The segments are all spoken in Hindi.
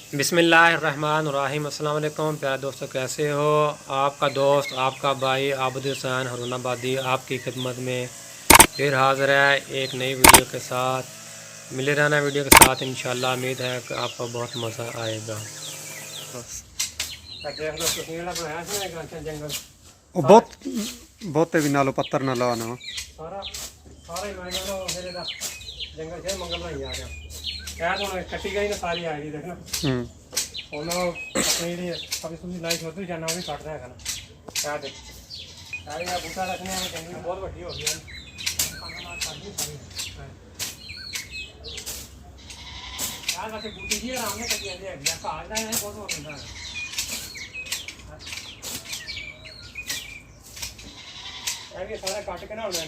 बिस्मिल्लाहिर्रहमानिर्रहीम। अस्सलाम वालेकुम प्यारे दोस्तों, कैसे हो? आपका दोस्त आपका भाई आबिद हुसैन हारूनाबादी आपकी खिदमत में फिर हाज़िर है एक नई वीडियो के साथ। मिले रहना वीडियो के साथ इंशाल्लाह। उम्मीद है कि आपको बहुत मज़ा आएगा। बस जंगल ਉਹ ਬਹੁਤ ਬਹੁਤੇ ਵੀ ਨਾਲੋਂ ਪੱਤਰ ਨਾ ਲਾ ਨਾ सारा सारा जंगल से मंगल भाई आ गया यार कट्टी गई ना सारी आ गई देखना। अपनी सब्जी सुब्जी लाई सोच जाना वो भी काट रहा है ना क्या देख सारे यहाँ बूटा रखने में जंगल बहुत बड़ी हो गई यार। वैसे बूटी जी आराम ने कटी है काट रहा है बहुत हो गया ये सारा काट के ना होना है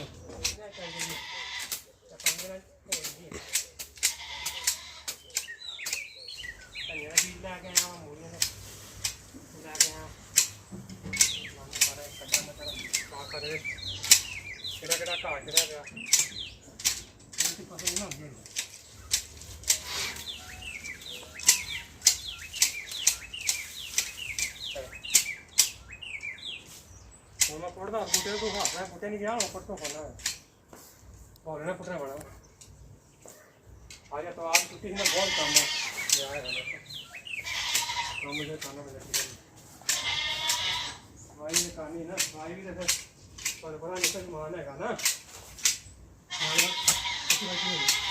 मैं पढ़ता बूटे को हाथ बूटे नहीं गया ऊपर तो खोलना है और ना पुटना बड़ा आज तो आज छुट्टी में बहुत काम है तो मुझे खाना मिला भाई ने कहानी ना भाई भी जैसे पर बड़ा निकल मान है ना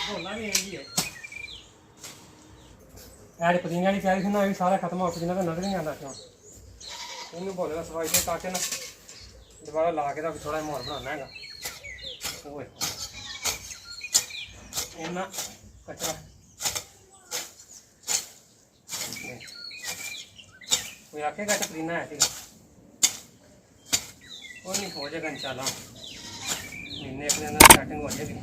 बोलना भी यही है यार पतीना नहीं चाहिए ना अभी सारा खत्म हो पतीना तो नजर नहीं आता क्यों इन्हें बोलेगा सफाई से काटे ना दोबारा ला के थोड़ा माहौल बनाना है इन्ना कचरा कोई आखेगा तो पीना है ठीक और नहीं हो जाएगा इंशाल्लाह महीने अपने अंदर स्टार्टिंग हो जाएगी।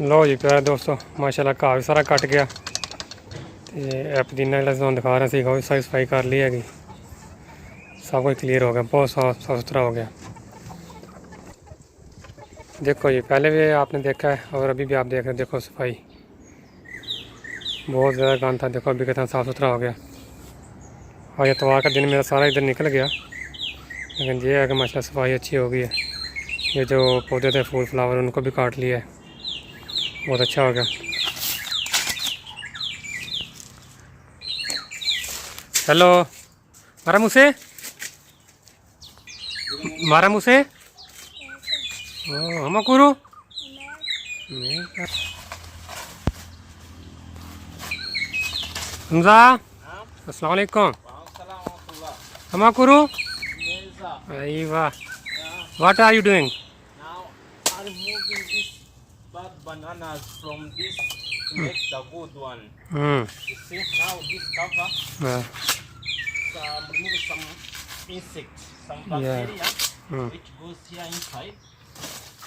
लो जी प्यारे दोस्तों माशाल्लाह घाह भी सारा कट गया तो पुदीना जो तुम दिखा रहे थे सारी सफाई कर ली हैगी सब कुछ क्लियर हो गया बहुत साफ सुथरा हो गया। देखो जी पहले भी आपने देखा है और अभी भी आप देख रहे हैं। देखो सफाई बहुत ज़्यादा गंद था देखो अभी कितना साफ़ सुथरा हो गया। और इतवार का दिन मेरा सारा इधर निकल गया लेकिन ये है कि माशाल्लाह सफाई अच्छी हो गई है। ये जो पौधे थे फूल फ्लावर उनको भी काट लिया है बहुत अच्छा हो गया। हेलो मारा मुझसे हम करो हमजा अस्सलाम वालेकुम हम करो वाह what are you doing? Now I'm removing this bad bananas from this to make the good one. You see now this cover. So I'm removing some insects, some bacteria which goes here inside.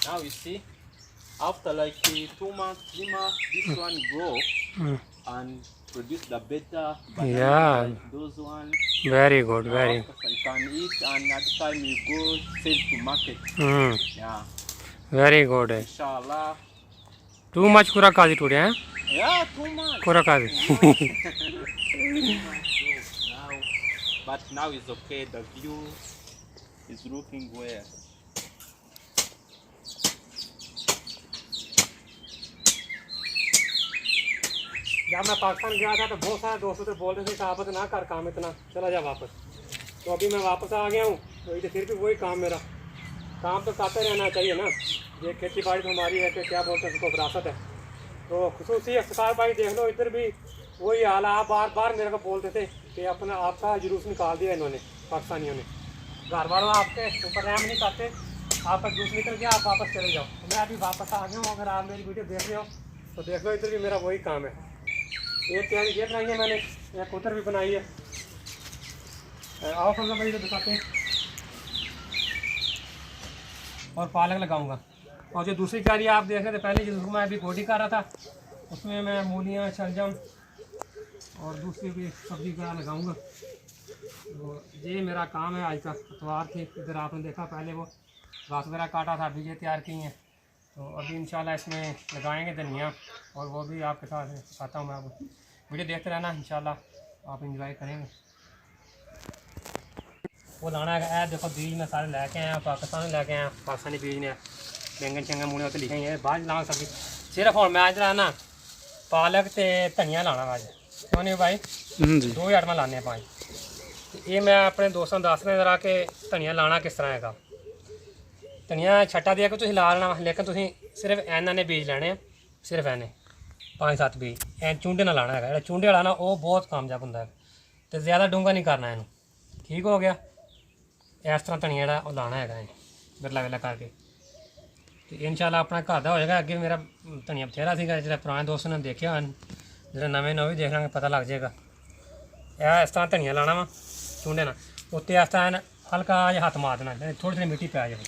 Now you see after like 2 months, 3 months, this one grow and produce the better bananas like those ones. Very good, very You can eat and at the time you go sell to market. Yeah. very good. Inshallah. Too much kura kazi today, huh? Yeah, too much. Kura kazi. Now, but now it's okay. The view is looking well. जब मैं पाकिस्तान गया था तो बहुत सारे दोस्तों से बोल रहे थे आप ना कर काम इतना चला जा वापस। तो अभी मैं वापस आ गया हूँ तो ये फिर भी वही काम मेरा काम तो करते रहना चाहिए ना। ये खेती बाड़ी तो हमारी है कि क्या बोलते हैं उसको विरासत है। तो खुसूसी अख्तियार भाई देख लो इधर भी वही हाल है। आप बार बार मेरे को बोलते थे कि अपना आपका जुलूस निकाल दिया इन्होंने पाकिस्तानियों ने। घर वालों आपके ऊपर रहम नहीं करते, आपका जुलूस निकल गया आप वापस चले जाओ। तो मैं अभी वापस आ गया हूँ। अगर आप मेरी वीडियो देख रहे हो तो देख लो इधर भी मेरा वही काम है। एक तैयारी ये बनाई है मैंने, एक उधर भी बनाई है। आओ फल भाई दिखाते हैं। और पालक लगाऊंगा। और जो दूसरी क्यारी आप देख रहे थे पहले जिसको मैं अभी गोडी कर रहा था उसमें मैं मूलियाँ शलजम और दूसरी भी सब्जी का लगाऊंगा। तो ये मेरा काम है आज का। इतवार थी इधर आपने देखा पहले वो घास वगैरह काटा था, बीजें तैयार की हैं। तो अभी इंशाल्लाह इसमें लगाएंगे धनिया, और वो भी आपके साथ दिखाता हूँ मैं आपको। वीडियो देखते रहना, इंशाल्लाह आप इंजॉय करेंगे। वो लाना है, देखो बीज मैं सारे लैके आया, पाकिस्तान लैके आया, पाकिस्तानी बीज ने बैंगन शंगन मूने उत्ते लिखे हैं बाद लाँग सब्जी। सिर्फ हुण मैं अज लाना पालक ते धनिया लाना अज, क्यों नहीं भाई? जी 2 आइटमां लाने हैं 5। ये मैं अपने दोस्तों दस रहा जरा कि धनिया लाना किस तरह है। धनिया छट्टा दिया कि तुसीं ला लेना, लेकिन तुसीं सिर्फ इन्हां ने बीज लेने, सिर्फ इन्हें 5-7 बीज एन चुंडे ना लाना है। चुंडे वाला ना वो बहुत कामयाब होंदा है, तो ज़्यादा डूंगा नहीं करना इनू। ठीक हो गया? इस तरह धनिया ਜਿਹੜਾ ਉਹ ਲਾਣਾ ਹੈਗਾ ਵਿਰਲਾ ਵਿਰਲਾ ਕਰਕੇ, ਤੇ ਇਨਸ਼ਾਅੱਲਾ ਆਪਣਾ ਘਰ ਦਾ ਹੋ ਜਾਏਗਾ। ਅੱਗੇ ਮੇਰਾ ਧਨੀਆ ਬਥੇਰਾ ਸੀਗਾ, ਜਿਹੜਾ ਪੁਰਾਣੇ ਦੋਸਤ ਨੇ ਦੇਖਿਆ ਹਨ, ਜਿਹੜੇ ਨਵੇਂ ਨੇ ਉਹ ਵੀ ਦੇਖ ਲਾਂਗੇ, ਪਤਾ ਲੱਗ ਜਾਏਗਾ। ਇਹ ਇਸ ਤਰ੍ਹਾਂ ਧਨੀਆ ਲਾਣਾ ਵਾ ਚੁੰਡੇ ਨਾਲ, ਉੱਤੇ ਇਸ ਤਰ੍ਹਾਂ ਹਲਕਾ ਜਿਹਾ ਹੱਥ ਮਾਰ ਦੇਣਾ, ਥੋੜ੍ਹੀ ਥੋੜ੍ਹੀ ਮਿੱਟੀ ਪੈ ਜਾਵੇ,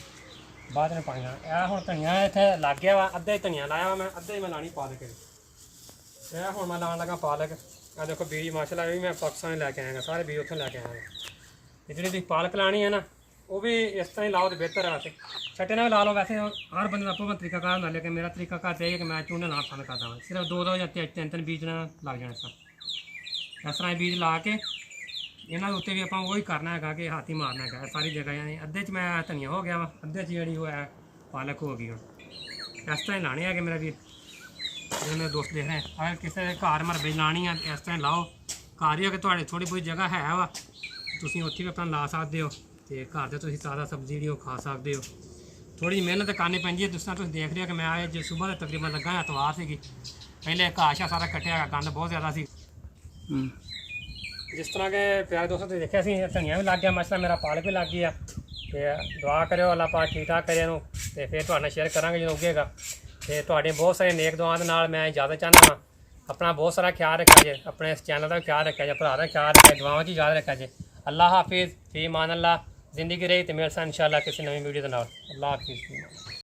ਬਾਅਦ ਵਿੱਚ ਪਾਣੀ ਲਾਣਾ। ਇਹ ਹੁਣ ਧਨੀਆ ਇੱਥੇ ਲੱਗ ਗਿਆ ਵਾ, ਅੱਧਾ ਹੀ ਧਨੀਆ ਲਾਇਆ ਵਾ ਮੈਂ, ਅੱਧਾ ਹੀ ਮੈਂ ਲਾਣੀ ਪਾਲਕ। ਇਹ ਹੁਣ ਮੈਂ ਲਾਉਣ ਲੱਗਾ ਪਾਲਕ। ਆ ਦੇਖੋ ਬੀਜ ਮਾਸ਼ਾਅੱਲਾ ਵੀ ਮੈਂ ਪਾਕਿਸਤਾਨ ਲੈ ਕੇ ਆਇਆ, ਸਾਰੇ ਬੀਜ ਉੱਥੋਂ ਲੈ ਕੇ ਆਇਆ। ਤੇ ਜਿਹੜੀ ਤੁਸੀਂ ਪਾਲਕ ਲਾਣੀ ਹੈ ਨਾ, ਉਹ ਵੀ ਇਸ ਤਰ੍ਹਾਂ ਹੀ ਲਾਓ ਤਾਂ ਬਿਹਤਰ ਹੈ। ਵੈਸੇ ਛੱਟੇ ਨਾਲ ਵੀ ਲਾ ਲਓ, ਵੈਸੇ ਹਰ ਬੰਦੇ ਦਾ ਆਪਣਾ ਤਰੀਕਾਕਾਰ ਹੁੰਦਾ, ਲੇਕਿਨ ਮੇਰਾ ਤਰੀਕਾਕਾਰ ਇਹ ਹੈ ਕਿ ਮੈਂ ਚੂਨੇ ਲਾਉਣਾ ਪਸੰਦ ਕਰਦਾ ਹਾਂ। ਸਿਰਫ 2 ਜਾਂ 3 ਬੀਜ ਨਾਲ ਲੱਗ ਜਾਣਾ। ਇਸ ਤਰ੍ਹਾਂ ਬੀਜ ਲਾ ਕੇ ਇਹਨਾਂ ਦੇ ਉੱਤੇ ਵੀ ਆਪਾਂ ਉਹੀ ਕਰਨਾ ਹੈਗਾ ਕਿ ਹੱਥ ਹੀ ਮਾਰਨਾ ਹੈਗਾ ਸਾਰੀ ਜਗ੍ਹਾ। ਯਾਨੀ ਅੱਧੇ 'ਚ ਮੈਂ ਧਨੀਆ ਹੋ ਗਿਆ ਵਾ, ਅੱਧੇ 'ਚ ਜਿਹੜੀ ਉਹ ਹੈ ਪਾਲਕ ਹੋ ਗਈ। ਹੁਣ ਇਸ ਤਰ੍ਹਾਂ ਹੀ ਲਾਣੇ ਹੈਗੇ ਮੇਰਾ ਵੀਰ, ਜਿਹੜੇ ਮੇਰੇ ਦੋਸਤ ਦੇਖ ਰਹੇ। ਅਗਰ ਕਿਸੇ ਦੇ ਘਰ ਮਰਬੇ ਲਾਣੀ ਆ ਇਸ ਤਰ੍ਹਾਂ ਲਾਓ। ਘਰ ਹੀ ਅਗਰ ਤੁਹਾਡੇ ਥੋੜ੍ਹੀ ਬਹੁਤੀ ਜਗ੍ਹਾ ਹੈ ਵਾ, ਤੁਸੀਂ ਉੱਥੇ ਵੀ ਆਪਣਾ ਲਾ ਸਕਦੇ ਹੋ, ਅਤੇ ਘਰ ਦੇ ਤੁਸੀਂ ਤਾਜ਼ਾ ਸਬਜ਼ੀ ਜਿਹੜੀ ਉਹ ਖਾ ਸਕਦੇ ਹੋ। ਥੋੜ੍ਹੀ ਜਿਹੀ ਮਿਹਨਤ ਕਰਨੀ ਪੈਂਦੀ ਹੈ। ਜਿਸ ਤਰ੍ਹਾਂ ਤੁਸੀਂ ਦੇਖ ਰਹੇ ਹੋ ਕਿ ਮੈਂ ਅੱਜ ਸੁਬਾਹ ਦੇ ਤਕਰੀਬਨ ਲੱਗਾ, ਐਤਵਾਰ ਸੀਗੀ, ਪਹਿਲੇ ਘਾਹ ਸ਼ਾਹ ਸਾਰਾ ਕੱਟਿਆ ਹੈਗਾ, ਗੰਦ ਬਹੁਤ ਜ਼ਿਆਦਾ ਸੀ। ਜਿਸ ਤਰ੍ਹਾਂ ਕਿ ਪਿਆਰੇ ਦੋਸਤੋ ਤੁਸੀਂ ਦੇਖਿਆ ਸੀ, ਧਨੀਆ ਵੀ ਲੱਗ ਗਿਆ ਮਾਸ਼ਾਅੱਲਾ, ਮੇਰਾ ਪਾਲਕ ਵੀ ਲੱਗ ਗਿਆ। ਅਤੇ ਦੁਆ ਕਰਿਓ ਅੱਲਾਹ ਪਾਕ ਠੀਕ ਠਾਕ ਕਰੇ ਇਹਨੂੰ, ਅਤੇ ਫਿਰ ਤੁਹਾਡੇ ਨਾਲ ਸ਼ੇਅਰ ਕਰਾਂਗੇ ਜਦੋਂ ਉੱਗੇਗਾ। ਅਤੇ ਤੁਹਾਡੇ ਬਹੁਤ ਸਾਰੇ ਨੇਕ ਦੁਆਵਾਂ ਦੇ ਨਾਲ ਮੈਂ ਇਜਾਜ਼ਤ ਚਾਹੁੰਦਾ ਹਾਂ। ਆਪਣਾ ਬਹੁਤ ਸਾਰਾ ਖਿਆਲ ਰੱਖਿਆ ਜੇ, ਆਪਣੇ ਇਸ ਚੈਨਲ ਦਾ ਵੀ ਖਿਆਲ ਰੱਖਿਆ ਜੇ, ਭਰਾ ਦਾ ਖਿਆਲ ਰੱਖਿਆ, ਦੁਆਵਾਂ 'ਚ ਯਾਦ ਰੱਖਿਆ ਜੇ। ਅੱਲਾਹ ਹਾਫਿਜ਼, ਫੀ ਅਮਾਨ ਅੱਲਾਹ। ਜ਼ਿੰਦਗੀ ਰਹੀ ਤੇ ਮਿਲਸਾਂ ਇੰਸ਼ਾਅੱਲਾ ਕਿਸੇ ਨਵੀਂ ਵੀਡੀਓ ਦੇ ਨਾਲ। ਅੱਲਾਹ ਹਾਫਿਜ਼।